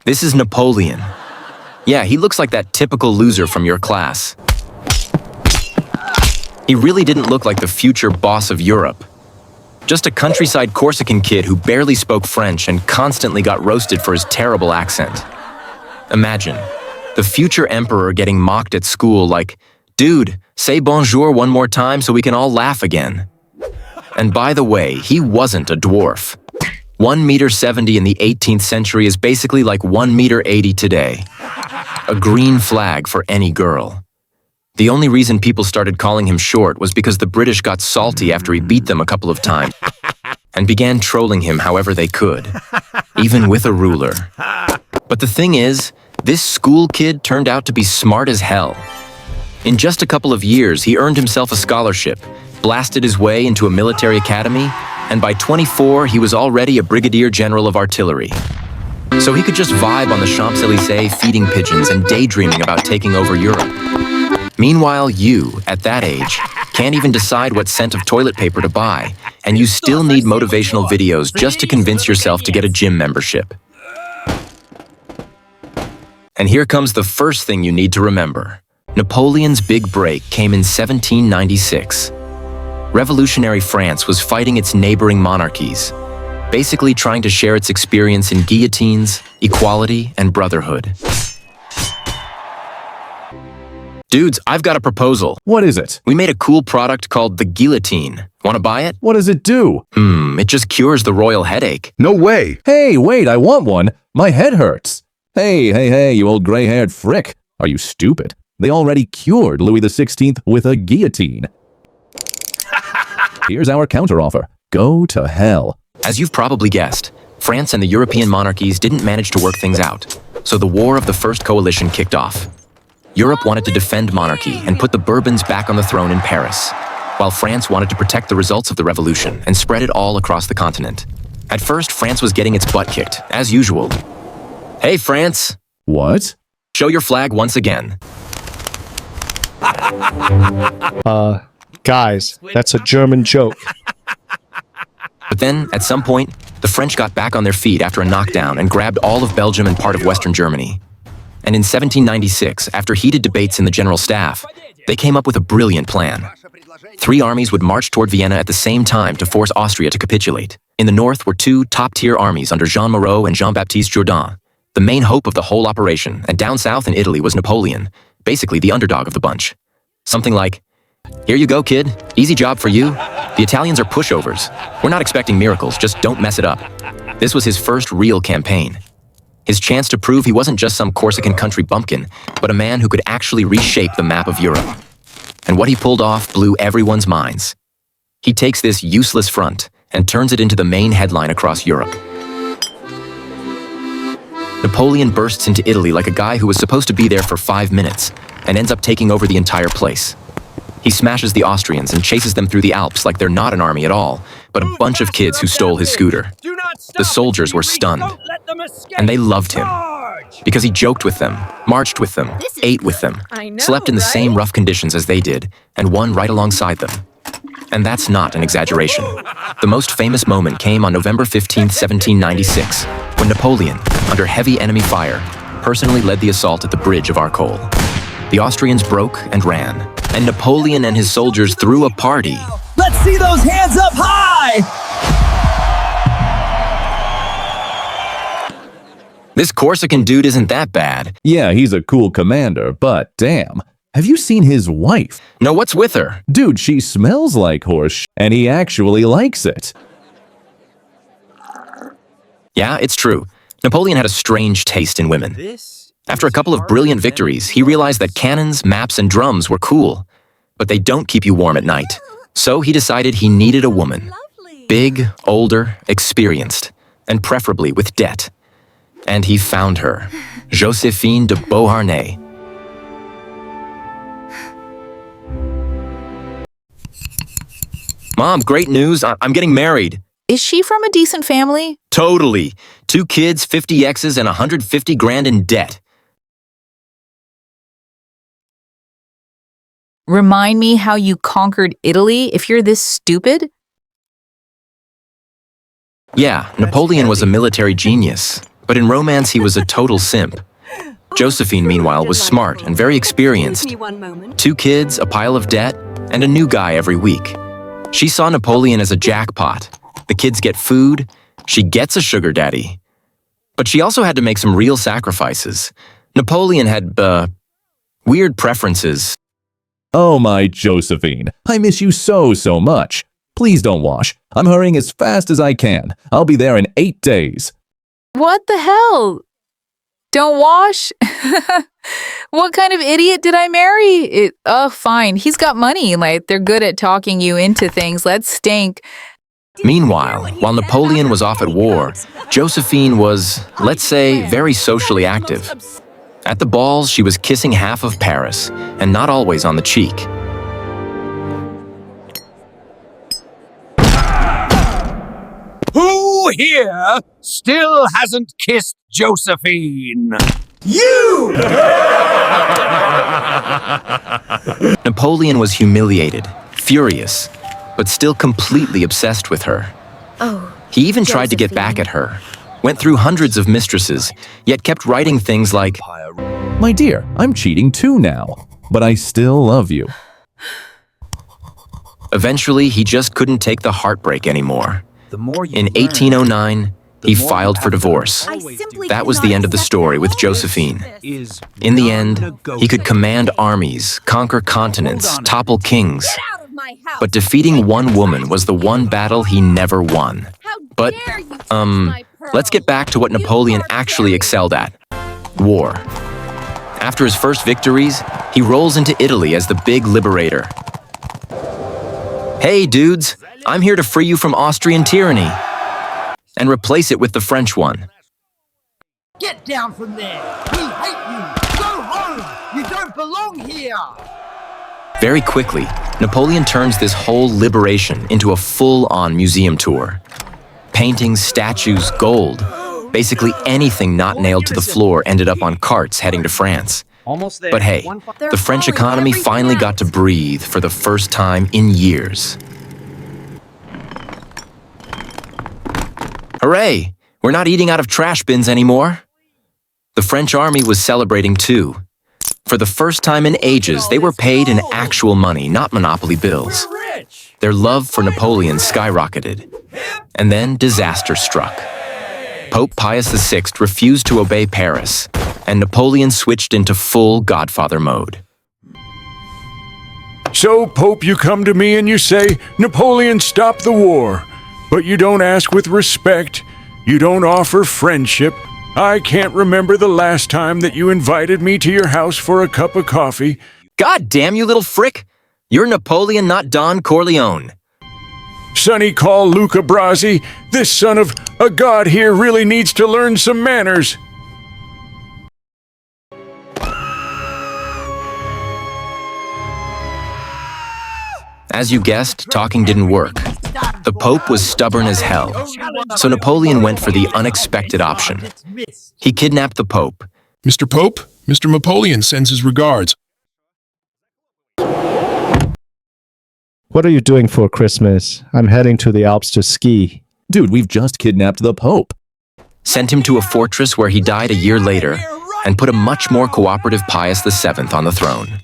This is Napoleon. Yeah, he looks like that typical loser from your class. He really didn't look like the future boss of Europe. Just a countryside Corsican kid who barely spoke French and constantly got roasted for his terrible accent. Imagine, the future emperor getting mocked at school like, "Dude, say bonjour one more time so we can all laugh again." And by the way, he wasn't a dwarf. 1.70 meters in the 18th century is basically like 1.80 meters today. A green flag for any girl. The only reason people started calling him short was because the British got salty after he beat them a couple of times and began trolling him however they could, even with a ruler. But the thing is, this school kid turned out to be smart as hell. In just a couple of years, he earned himself a scholarship, blasted his way into a military academy, and by 24, he was already a brigadier general of artillery. So he could just vibe on the Champs-Élysées feeding pigeons and daydreaming about taking over Europe. Meanwhile, you, at that age, can't even decide what scent of toilet paper to buy, and you still need motivational videos just to convince yourself to get a gym membership. And here comes the first thing you need to remember. Napoleon's big break came in 1796. Revolutionary France was fighting its neighboring monarchies, basically trying to share its experience in guillotines, equality, and brotherhood. Dudes, I've got a proposal. What is it? We made a cool product called the guillotine. Want to buy it? What does it do? It just cures the royal headache. No way! Hey, wait, I want one. My head hurts. Hey, you old gray-haired frick. Are you stupid? They already cured Louis XVI with a guillotine. Here's our counteroffer. Go to hell. As you've probably guessed, France and the European monarchies didn't manage to work things out, so the War of the First Coalition kicked off. Europe wanted to defend monarchy and put the Bourbons back on the throne in Paris, while France wanted to protect the results of the revolution and spread it all across the continent. At first, France was getting its butt kicked, as usual. Hey, France! What? Show your flag once again. Guys, that's a German joke. But then, at some point, the French got back on their feet after a knockdown and grabbed all of Belgium and part of Western Germany. And in 1796, after heated debates in the General Staff, they came up with a brilliant plan. 3 armies would march toward Vienna at the same time to force Austria to capitulate. In the north were 2 top-tier armies under Jean Moreau and Jean-Baptiste Jourdan, the main hope of the whole operation, and down south in Italy was Napoleon, basically the underdog of the bunch. Something like, "Here you go, kid. Easy job for you. The Italians are pushovers. We're not expecting miracles, just don't mess it up." This was his first real campaign. His chance to prove he wasn't just some Corsican country bumpkin, but a man who could actually reshape the map of Europe. And what he pulled off blew everyone's minds. He takes this useless front and turns it into the main headline across Europe. Napoleon bursts into Italy like a guy who was supposed to be there for 5 minutes and ends up taking over the entire place. He smashes the Austrians and chases them through the Alps like they're not an army at all, but a bunch of kids who stole his scooter. The soldiers were stunned, and they loved him because he joked with them, marched with them, ate with them, slept in the same rough conditions as they did, and won right alongside them. And that's not an exaggeration. The most famous moment came on November 15, 1796, when Napoleon, under heavy enemy fire, personally led the assault at the bridge of Arcole. The Austrians broke and ran, and Napoleon and his soldiers threw a party. Let's see those hands up high! This Corsican dude isn't that bad. Yeah, he's a cool commander, but damn. Have you seen his wife? No, what's with her? Dude, she smells like horse, and he actually likes it. Yeah, it's true. Napoleon had a strange taste in women. After a couple of brilliant victories, he realized that cannons, maps, and drums were cool, but they don't keep you warm at night. So he decided he needed a woman. Big, older, experienced, and preferably with debt. And he found her, Joséphine de Beauharnais. Mom, great news. I'm getting married. Is she from a decent family? Totally. 2 kids, 50 exes, and 150 grand in debt. Remind me how you conquered Italy if you're this stupid? Yeah, Napoleon was a military genius, But in romance, he was a total simp. Josephine, meanwhile, was smart and very experienced. 2 kids, a pile of debt, and a new guy every week. She saw Napoleon as a jackpot. The kids get food, she gets a sugar daddy. But she also had to make some real sacrifices. Napoleon had, weird preferences. Oh, my Josephine, I miss you so much. Please don't wash. I'm hurrying as fast as I can. I'll be there in 8 days. What the hell? Don't wash? What kind of idiot did I marry? Fine. He's got money. Like, they're good at talking you into things. Let's stink. Meanwhile, while Napoleon was off at war, Josephine was, let's say, very socially active. At the balls, she was kissing half of Paris, and not always on the cheek. Who here still hasn't kissed Josephine? You! Napoleon was humiliated, furious, but still completely obsessed with her. He even tried to get back at her, went through hundreds of mistresses, yet kept writing things like, My dear, I'm cheating too now, but I still love you. Eventually, he just couldn't take the heartbreak anymore. In 1809, he filed for divorce. That was the end of the story with Josephine. In the end, he could command armies, conquer continents, topple kings. But defeating one woman was the one battle he never won. But, let's get back to what Napoleon actually excelled at: war. After his first victories, he rolls into Italy as the big liberator. Hey, dudes, I'm here to free you from Austrian tyranny and replace it with the French one. Get down from there! We hate you! Go home! You don't belong here! Very quickly, Napoleon turns this whole liberation into a full-on museum tour. Paintings, statues, gold. Basically anything not nailed to the floor ended up on carts heading to France. But hey, the French economy finally got to breathe for the first time in years. Hooray! We're not eating out of trash bins anymore. The French army was celebrating too. For the first time in ages, they were paid in actual money, not monopoly bills. Their love for Napoleon skyrocketed. And then disaster struck. Pope Pius VI refused to obey Paris, and Napoleon switched into full Godfather mode. So, Pope, you come to me and you say, Napoleon, stop the war. But you don't ask with respect. You don't offer friendship. I can't remember the last time that you invited me to your house for a cup of coffee. God damn you, little frick! You're Napoleon, not Don Corleone. Sonny, call Luca Brasi. This son of a god here really needs to learn some manners. As you guessed, talking didn't work. The Pope was stubborn as hell, so Napoleon went for the unexpected option. He kidnapped the Pope. Mr. Pope, Mr. Napoleon sends his regards. What are you doing for Christmas? I'm heading to the Alps to ski. Dude, we've just kidnapped the Pope. Sent him to a fortress where he died a year later, and put a much more cooperative Pius VII on the throne.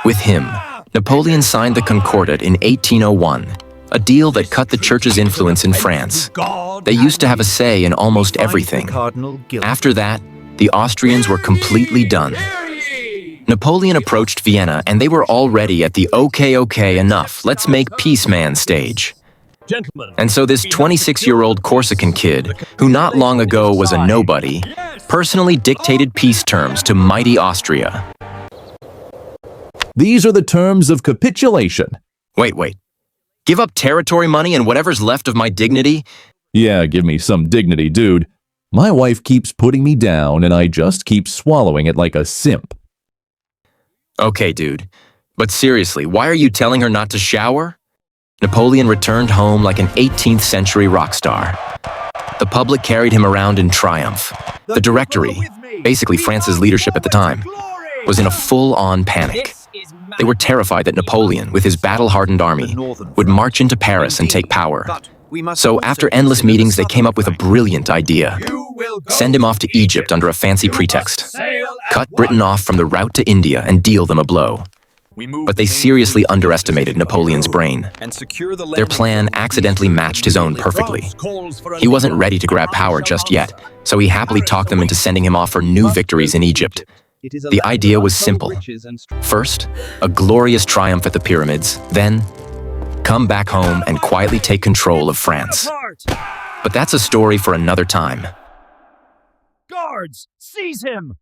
With him, Napoleon signed the Concordat in 1801, a deal that cut the church's influence in France. They used to have a say in almost everything. After that, the Austrians were completely done. Napoleon approached Vienna, and they were already at the okay, enough, let's make peace man stage. And so this 26-year-old Corsican kid, who not long ago was a nobody, personally dictated peace terms to mighty Austria. These are the terms of capitulation. Wait. Give up territory money and whatever's left of my dignity? Yeah, give me some dignity, dude. My wife keeps putting me down, and I just keep swallowing it like a simp. Okay, dude. But seriously, why are you telling her not to shower? Napoleon returned home like an 18th century rock star. The public carried him around in triumph. The Directory, basically France's leadership at the time, was in a full-on panic. They were terrified that Napoleon, with his battle-hardened army, would march into Paris and take power. So after endless meetings, they came up with a brilliant idea. Send him off to Egypt under a fancy pretext. Cut Britain off from the route to India and deal them a blow. But they seriously underestimated Napoleon's brain. Their plan accidentally matched his own perfectly. He wasn't ready to grab power just yet, so he happily talked them into sending him off for new victories in Egypt. The idea was simple. First, a glorious triumph at the pyramids, then come back home and quietly take control of France. But that's a story for another time. Guards, seize him!